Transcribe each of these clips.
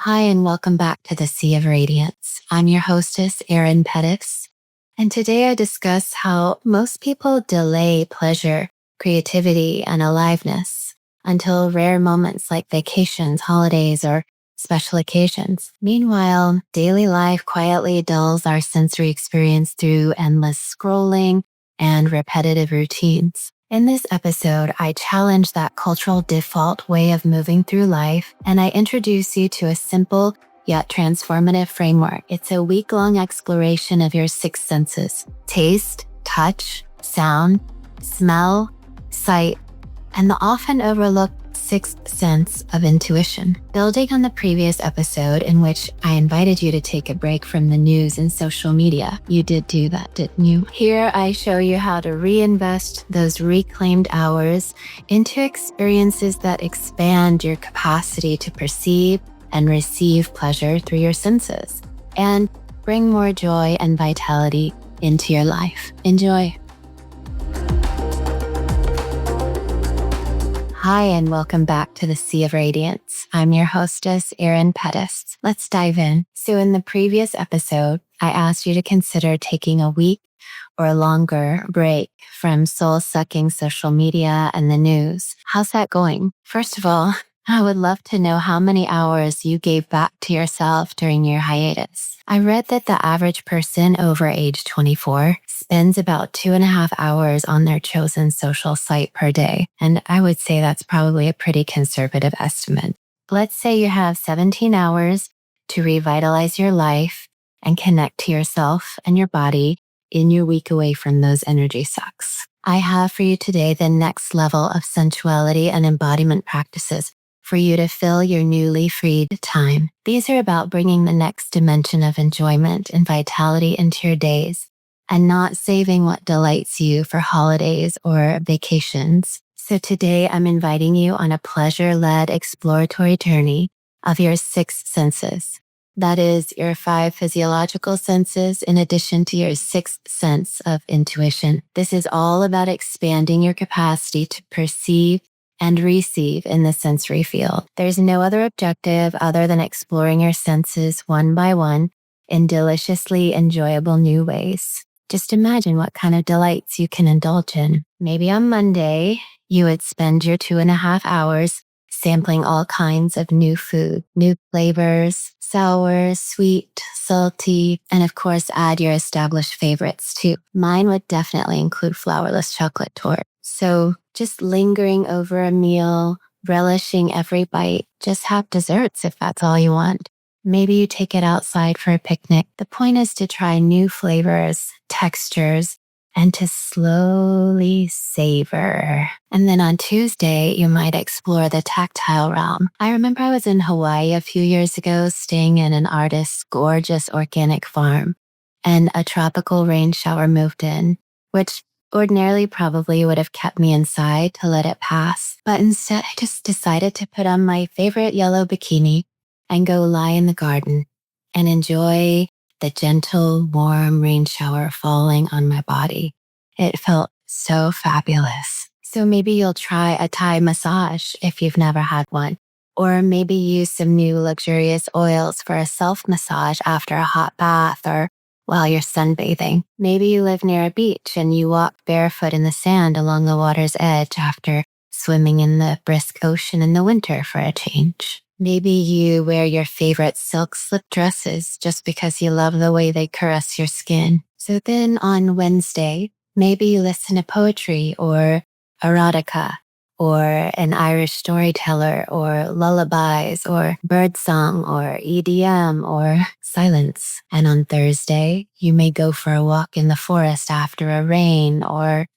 Hi, and welcome back to the Sea of Radiance. I'm your hostess, Erin Pettis, and today I discuss how most people delay pleasure, creativity, and aliveness until rare moments like vacations, holidays, or special occasions. Meanwhile, daily life quietly dulls our sensory experience through endless scrolling and repetitive routines. In this episode, I challenge that cultural default way of moving through life, and I introduce you to a simple yet transformative framework. It's a week-long exploration of your six senses: taste, touch, sound, smell, sight, and the often overlooked sixth sense of intuition. Building on the previous episode in which I invited you to take a break from the news and social media, you did do that, didn't you? Here I show you how to reinvest those reclaimed hours into experiences that expand your capacity to perceive and receive pleasure through your senses and bring more joy and vitality into your life. Enjoy. Hi, and welcome back to the Sea of Radiance. I'm your hostess, Erin Pettis. Let's dive in. So in the previous episode, I asked you to consider taking a week or a longer break from soul-sucking social media and the news. How's that going? First of all, I would love to know how many hours you gave back to yourself during your hiatus. I read that the average person over age 24 spends about 2.5 hours on their chosen social site per day. And I would say that's probably a pretty conservative estimate. Let's say you have 17 hours to revitalize your life and connect to yourself and your body in your week away from those energy sucks. I have for you today the next level of sensuality and embodiment practices for you to fill your newly freed time. These are about bringing the next dimension of enjoyment and vitality into your days and not saving what delights you for holidays or vacations. So today I'm inviting you on a pleasure-led exploratory journey of your six senses. That is your 5 physiological senses in addition to your sixth sense of intuition. This is all about expanding your capacity to perceive and receive in the sensory field. There's no other objective other than exploring your senses one by one in deliciously enjoyable new ways. Just imagine what kind of delights you can indulge in. Maybe on Monday, you would spend your 2.5 hours sampling all kinds of new food, new flavors, sour, sweet, salty, and of course, add your established favorites too. Mine would definitely include flourless chocolate torte. So just lingering over a meal, relishing every bite, just have desserts if that's all you want. Maybe you take it outside for a picnic. The point is to try new flavors, textures, and to slowly savor. And then on Tuesday, you might explore the tactile realm. I remember I was in Hawaii a few years ago, staying in an artist's gorgeous organic farm, and a tropical rain shower moved in, which ordinarily probably would have kept me inside to let it pass. But instead, I just decided to put on my favorite yellow bikini and go lie in the garden and enjoy the gentle, warm rain shower falling on my body. It felt so fabulous. So maybe you'll try a Thai massage if you've never had one, or maybe use some new luxurious oils for a self-massage after a hot bath or while you're sunbathing. Maybe you live near a beach and you walk barefoot in the sand along the water's edge after swimming in the brisk ocean in the winter for a change. Maybe you wear your favorite silk slip dresses just because you love the way they caress your skin. So then on Wednesday, maybe you listen to poetry or erotica or an Irish storyteller or lullabies or birdsong or EDM or silence. And on Thursday, you may go for a walk in the forest after a rain or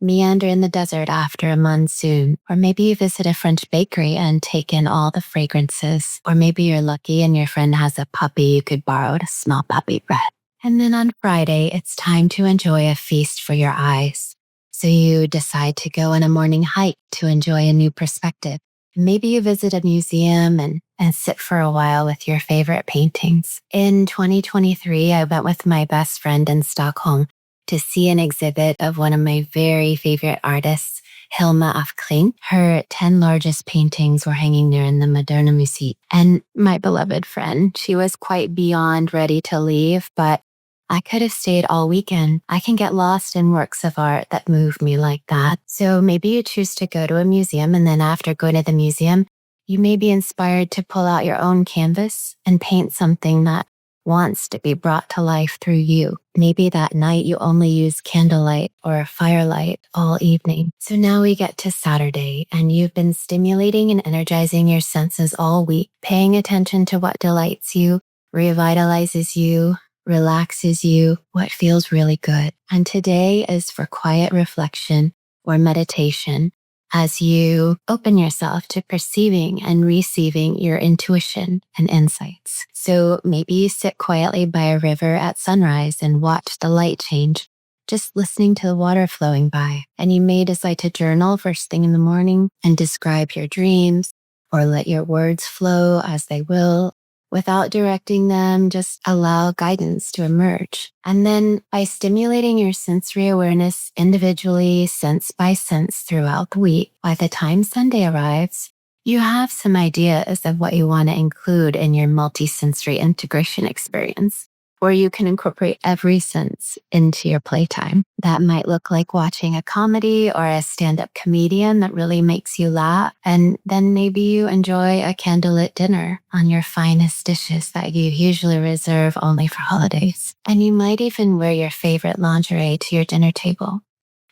meander in the desert after a monsoon, or maybe you visit a French bakery and take in all the fragrances, or maybe you're lucky and your friend has a puppy you could borrow to smell puppy breath. And then on Friday, it's time to enjoy a feast for your eyes. So you decide to go on a morning hike to enjoy a new perspective. Maybe you visit a museum and sit for a while with your favorite paintings. In 2023, I went with my best friend in Stockholm to see an exhibit of one of my very favorite artists. Hilma af Klint. Her 10 largest paintings were hanging there in the Moderna Museum. And my beloved friend, she was quite beyond ready to leave, but I could have stayed all weekend. I can get lost in works of art that move me like that. So maybe you choose to go to a museum, and then after going to the museum, you may be inspired to pull out your own canvas and paint something that wants to be brought to life through you. Maybe that night you only use candlelight or firelight all evening. So now we get to Saturday, and you've been stimulating and energizing your senses all week, paying attention to what delights you, revitalizes you, relaxes you, what feels really good. And today is for quiet reflection or meditation as you open yourself to perceiving and receiving your intuition and insights. So maybe you sit quietly by a river at sunrise and watch the light change, just listening to the water flowing by. And you may decide to journal first thing in the morning and describe your dreams, or let your words flow as they will. Without directing them, just allow guidance to emerge. And then by stimulating your sensory awareness individually, sense by sense throughout the week, by the time Sunday arrives, you have some ideas of what you want to include in your multisensory integration experience, where you can incorporate every sense into your playtime. That might look like watching a comedy or a stand-up comedian that really makes you laugh. And then maybe you enjoy a candlelit dinner on your finest dishes that you usually reserve only for holidays. And you might even wear your favorite lingerie to your dinner table.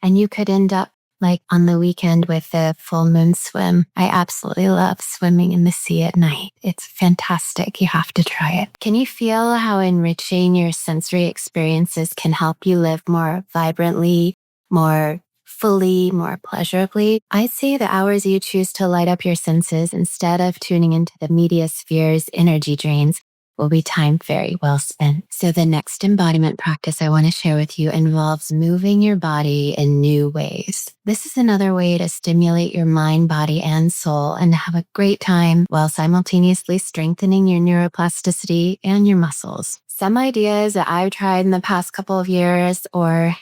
And you could end up like on the weekend with a full moon swim. I absolutely love swimming in the sea at night. It's fantastic. You have to try it. Can you feel how enriching your sensory experiences can help you live more vibrantly, more fully, more pleasurably? I'd say the hours you choose to light up your senses instead of tuning into the media sphere's energy drains will be time very well spent. So the next embodiment practice I want to share with you involves moving your body in new ways. This is another way to stimulate your mind, body, and soul and have a great time while simultaneously strengthening your neuroplasticity and your muscles. Some ideas that I've tried in the past couple of years, or,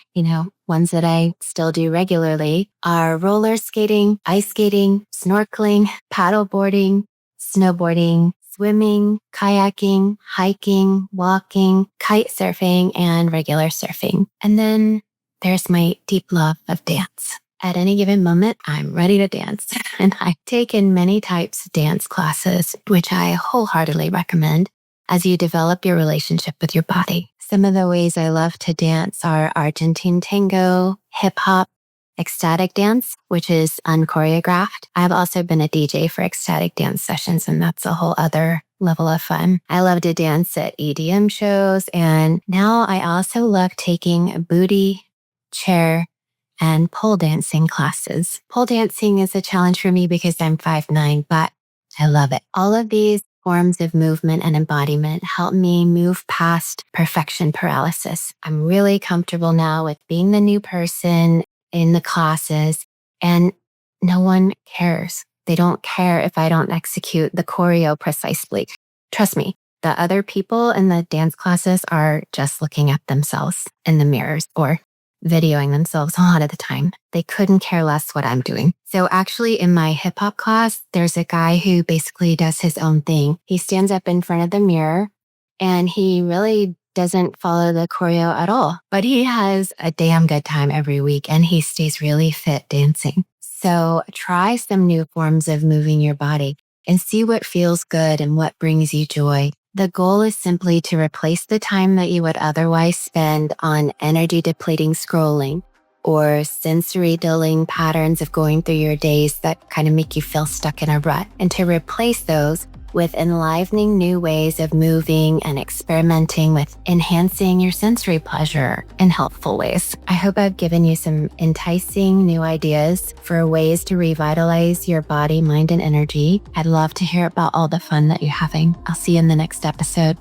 ones that I still do regularly, are roller skating, ice skating, snorkeling, paddleboarding, snowboarding, swimming, kayaking, hiking, walking, kite surfing, and regular surfing. And then there's my deep love of dance. At any given moment, I'm ready to dance. And I've taken many types of dance classes, which I wholeheartedly recommend as you develop your relationship with your body. Some of the ways I love to dance are Argentine tango, hip hop, ecstatic dance, which is unchoreographed. I've also been a DJ for ecstatic dance sessions, and that's a whole other level of fun. I love to dance at EDM shows, and now I also love taking booty, chair, and pole dancing classes. Pole dancing is a challenge for me because I'm 5'9", but I love it. All of these forms of movement and embodiment help me move past perfection paralysis. I'm really comfortable now with being the new person in the classes, and no one cares. They don't care if I don't execute the choreo precisely. Trust me, the other people in the dance classes are just looking at themselves in the mirrors or videoing themselves a lot of the time. They couldn't care less what I'm doing. So actually in my hip hop class, there's a guy who basically does his own thing. He stands up in front of the mirror and he really doesn't follow the choreo at all, but he has a damn good time every week and he stays really fit dancing. So try some new forms of moving your body and see what feels good and what brings you joy. The goal is simply to replace the time that you would otherwise spend on energy depleting scrolling or sensory dulling patterns of going through your days that kind of make you feel stuck in a rut, and to replace those with enlivening new ways of moving and experimenting with enhancing your sensory pleasure in helpful ways. I hope I've given you some enticing new ideas for ways to revitalize your body, mind, and energy. I'd love to hear about all the fun that you're having. I'll see you in the next episode.